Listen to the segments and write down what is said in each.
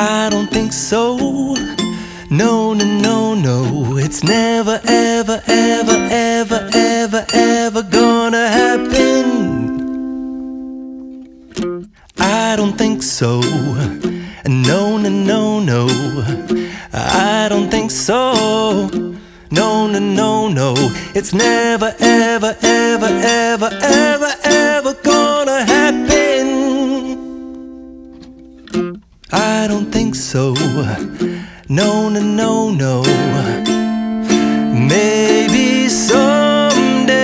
I don't think so. No, no, no, no. It's never, ever, ever, ever, ever, ever gonna happen. I don't think so. No, no, no, no. I don't think so. No, no, no, no. It's never, ever, ever, ever, ever, ever gonna happen. I don't think so. No, no, no, no. Maybe someday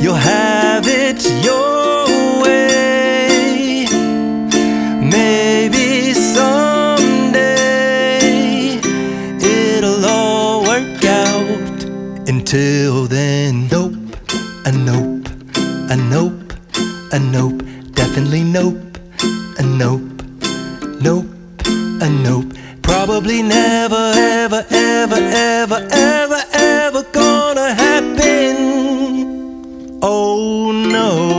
you'll have it your way. Maybe someday it'll all work out. Until then, nope, a nope, a nope, a nope, definitely nope, a nope, nope, a nope. Probably never, ever, ever, ever, ever, ever gonna happen. Oh no.